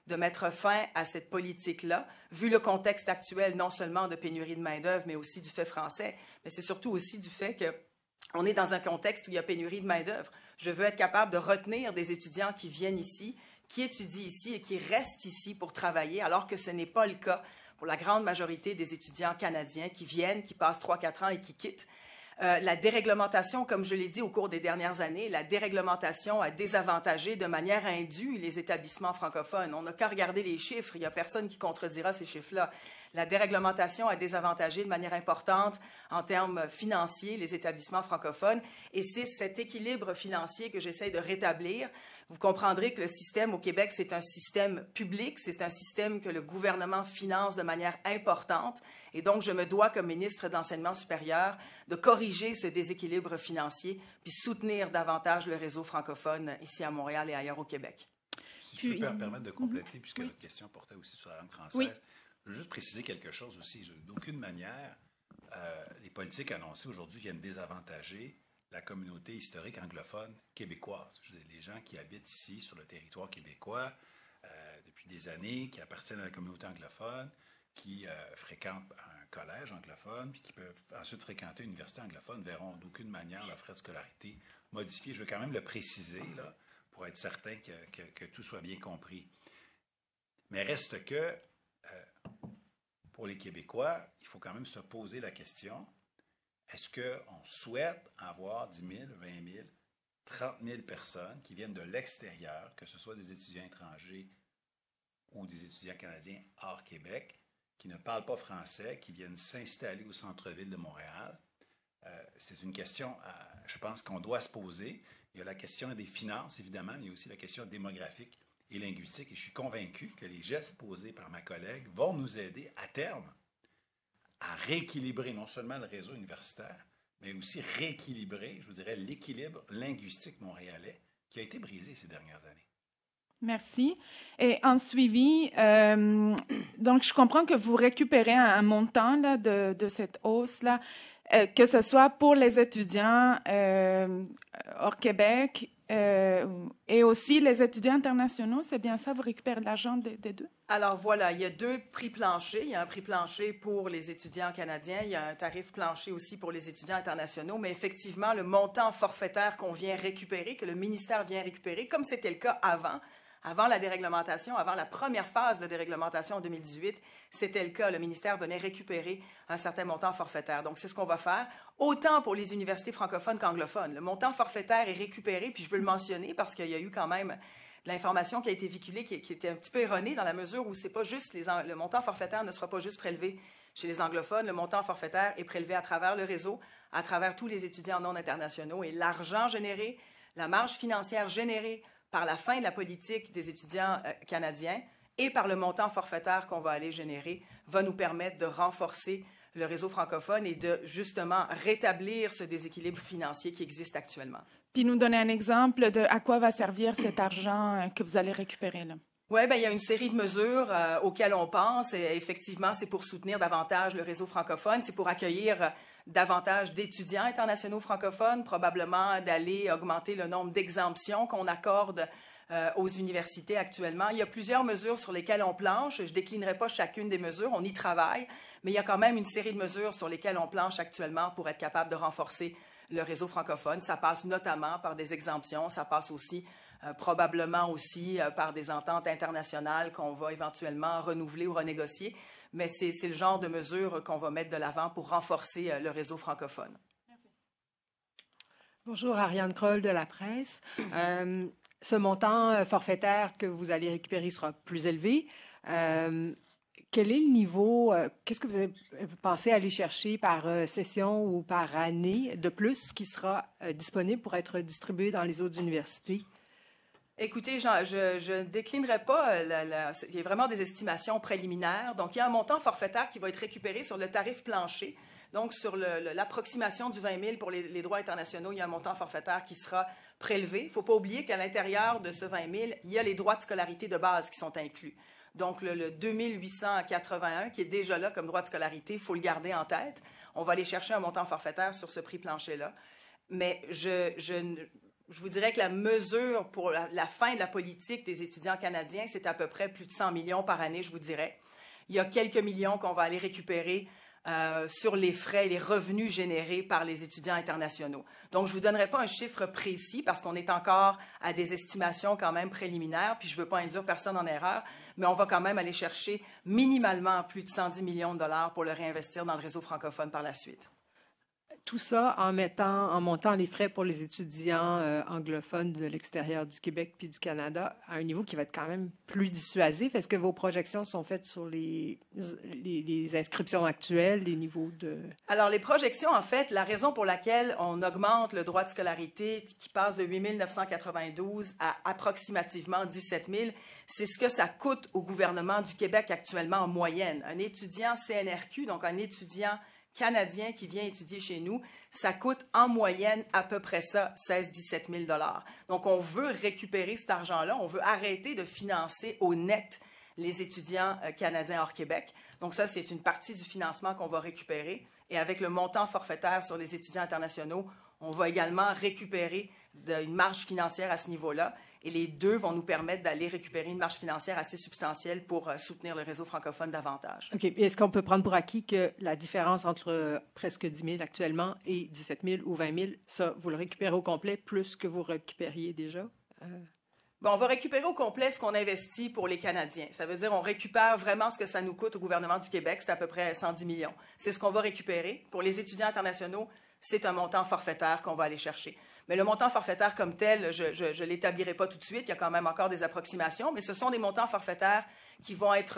de mettre fin à cette politique-là, vu le contexte actuel, non seulement de pénurie de main-d'œuvre, mais aussi du fait français, mais c'est surtout aussi du fait qu'on est dans un contexte où il y a pénurie de main-d'œuvre. Je veux être capable de retenir des étudiants qui viennent ici, qui étudient ici et qui restent ici pour travailler, alors que ce n'est pas le cas pour la grande majorité des étudiants canadiens qui viennent, qui passent 3-4 ans et qui quittent. La déréglementation, comme je l'ai dit au cours des dernières années, la déréglementation a désavantagé de manière indue les établissements francophones. On n'a qu'à regarder les chiffres, il n'y a personne qui contredira ces chiffres-là. La déréglementation a désavantagé de manière importante en termes financiers les établissements francophones et c'est cet équilibre financier que j'essaie de rétablir. Vous comprendrez que le système au Québec, c'est un système public, c'est un système que le gouvernement finance de manière importante et donc je me dois comme ministre de l'Enseignement supérieur de corriger ce déséquilibre financier puis soutenir davantage le réseau francophone ici à Montréal et ailleurs au Québec. Si je peux me permettre de compléter, puisque votre question portait aussi sur la langue française. Oui. Je veux juste préciser quelque chose aussi. D'aucune manière, les politiques annoncées aujourd'hui viennent désavantager la communauté historique anglophone québécoise. Je veux dire, les gens qui habitent ici, sur le territoire québécois, depuis des années, qui appartiennent à la communauté anglophone, qui fréquentent un collège anglophone, puis qui peuvent ensuite fréquenter une université anglophone, verront d'aucune manière leurs frais de scolarité modifiés. Je veux quand même le préciser, là, pour être certain que tout soit bien compris. Mais reste que, pour les Québécois, il faut quand même se poser la question, est-ce qu'on souhaite avoir 10 000, 20 000, 30 000 personnes qui viennent de l'extérieur, que ce soit des étudiants étrangers ou des étudiants canadiens hors Québec, qui ne parlent pas français, qui viennent s'installer au centre-ville de Montréal? C'est une question, je pense, qu'on doit se poser. Il y a la question des finances, évidemment, mais il y a aussi la question démographique et linguistique. Et je suis convaincu que les gestes posés par ma collègue vont nous aider à terme à rééquilibrer non seulement le réseau universitaire, mais aussi rééquilibrer, je vous dirais, l'équilibre linguistique montréalais qui a été brisé ces dernières années. Merci. Et en suivi, donc je comprends que vous récupérez un montant là, de cette hausse-là, que ce soit pour les étudiants hors Québec et aussi les étudiants internationaux, c'est bien ça, vous récupérez l'argent des deux? Alors voilà, il y a deux prix planchers. Il y a un prix plancher pour les étudiants canadiens, il y a un tarif plancher aussi pour les étudiants internationaux, mais effectivement, le montant forfaitaire qu'on vient récupérer, que le ministère vient récupérer, comme c'était le cas avant la déréglementation, avant la première phase de déréglementation en 2018, c'était le cas. Le ministère venait récupérer un certain montant forfaitaire. Donc, c'est ce qu'on va faire, autant pour les universités francophones qu'anglophones. Le montant forfaitaire est récupéré, puis je veux le mentionner parce qu'il y a eu quand même de l'information qui a été véhiculée qui était un petit peu erronée dans la mesure où c'est pas juste le montant forfaitaire ne sera pas juste prélevé chez les anglophones. Le montant forfaitaire est prélevé à travers le réseau, à travers tous les étudiants non internationaux. Et l'argent généré, la marge financière générée par la fin de la politique des étudiants canadiens et par le montant forfaitaire qu'on va aller générer, va nous permettre de renforcer le réseau francophone et de, justement, rétablir ce déséquilibre financier qui existe actuellement. Puis nous donner un exemple de à quoi va servir cet argent que vous allez récupérer, là. Oui, bien, il y a une série de mesures auxquelles on pense. Et effectivement, c'est pour soutenir davantage le réseau francophone, c'est pour accueillir davantage d'étudiants internationaux francophones, probablement d'aller augmenter le nombre d'exemptions qu'on accorde aux universités actuellement. Il y a plusieurs mesures sur lesquelles on planche. Je ne déclinerai pas chacune des mesures, on y travaille, mais il y a quand même une série de mesures sur lesquelles on planche actuellement pour être capable de renforcer le réseau francophone. Ça passe notamment par des exemptions, ça passe aussi probablement aussi par des ententes internationales qu'on va éventuellement renouveler ou renégocier. Mais c'est le genre de mesures qu'on va mettre de l'avant pour renforcer le réseau francophone. Merci. Bonjour, Ariane Kroll de La Presse. Ce montant forfaitaire que vous allez récupérer sera plus élevé. Quel est le niveau, qu'est-ce que vous avez pensé aller chercher par session ou par année de plus qui sera disponible pour être distribué dans les autres universités? Écoutez, je ne déclinerai pas. Il y a vraiment des estimations préliminaires. Donc, il y a un montant forfaitaire qui va être récupéré sur le tarif plancher. Donc, sur l'approximation du 20 000 pour les droits internationaux, il y a un montant forfaitaire qui sera prélevé. Il ne faut pas oublier qu'à l'intérieur de ce 20 000, il y a les droits de scolarité de base qui sont inclus. Donc, le 2881 qui est déjà là comme droit de scolarité, il faut le garder en tête. On va aller chercher un montant forfaitaire sur ce prix plancher-là. Mais je vous dirais que la mesure pour la fin de la politique des étudiants canadiens, c'est à peu près plus de 100 millions par année, je vous dirais. Il y a quelques millions qu'on va aller récupérer sur les frais et les revenus générés par les étudiants internationaux. Donc, je ne vous donnerai pas un chiffre précis parce qu'on est encore à des estimations quand même préliminaires, puis je ne veux pas induire personne en erreur, mais on va quand même aller chercher minimalement plus de 110 millions de dollars pour le réinvestir dans le réseau francophone par la suite. Tout ça en montant les frais pour les étudiants anglophones de l'extérieur du Québec puis du Canada à un niveau qui va être quand même plus dissuasif. Est-ce que vos projections sont faites sur les inscriptions actuelles, les niveaux de... Alors, les projections, en fait, la raison pour laquelle on augmente le droit de scolarité qui passe de 8 992 à approximativement 17 000, c'est ce que ça coûte au gouvernement du Québec actuellement en moyenne. Un étudiant CNRQ, donc un étudiant canadien qui vient étudier chez nous, ça coûte en moyenne à peu près ça, 16-17 000 $. Donc, on veut récupérer cet argent-là, on veut arrêter de financer au net les étudiants canadiens hors Québec. Donc, ça, c'est une partie du financement qu'on va récupérer. Et avec le montant forfaitaire sur les étudiants internationaux, on va également récupérer une marge financière à ce niveau-là. Et les deux vont nous permettre d'aller récupérer une marge financière assez substantielle pour soutenir le réseau francophone davantage. OK. Est-ce qu'on peut prendre pour acquis que la différence entre presque 10 000 actuellement et 17 000 ou 20 000, ça, vous le récupérez au complet plus que vous récupériez déjà? Bon, on va récupérer au complet ce qu'on investit pour les Canadiens. Ça veut dire on récupère vraiment ce que ça nous coûte au gouvernement du Québec, c'est à peu près 110 millions. C'est ce qu'on va récupérer. Pour les étudiants internationaux, c'est un montant forfaitaire qu'on va aller chercher. Mais le montant forfaitaire comme tel, je ne l'établirai pas tout de suite. Il y a quand même encore des approximations, mais ce sont des montants forfaitaires qui vont être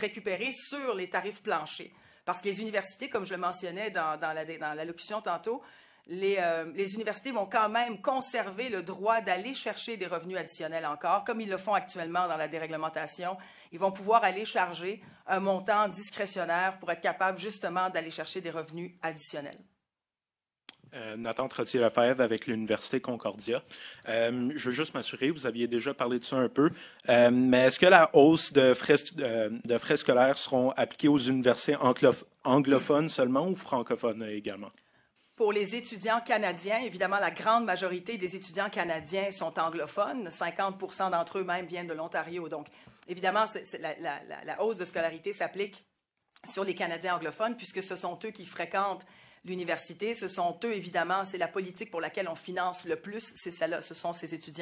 récupérés sur les tarifs planchers. Parce que les universités, comme je le mentionnais dans l'allocution tantôt, les universités vont quand même conserver le droit d'aller chercher des revenus additionnels encore, comme ils le font actuellement dans la déréglementation. Ils vont pouvoir aller charger un montant discrétionnaire pour être capable justement d'aller chercher des revenus additionnels. Nathan Trottier-Lefebvre avec l'Université Concordia. Je veux juste m'assurer, vous aviez déjà parlé de ça un peu, mais est-ce que la hausse de frais scolaires seront appliqués aux universités anglophones seulement ou francophones également? Pour les étudiants canadiens, évidemment, la grande majorité des étudiants canadiens sont anglophones. 50 % d'entre eux même viennent de l'Ontario. Donc, évidemment, la hausse de scolarité s'applique sur les Canadiens anglophones puisque ce sont eux qui fréquentent l'université. Ce sont eux, évidemment, c'est la politique pour laquelle on finance le plus, c'est celle-là, ce sont ces étudiants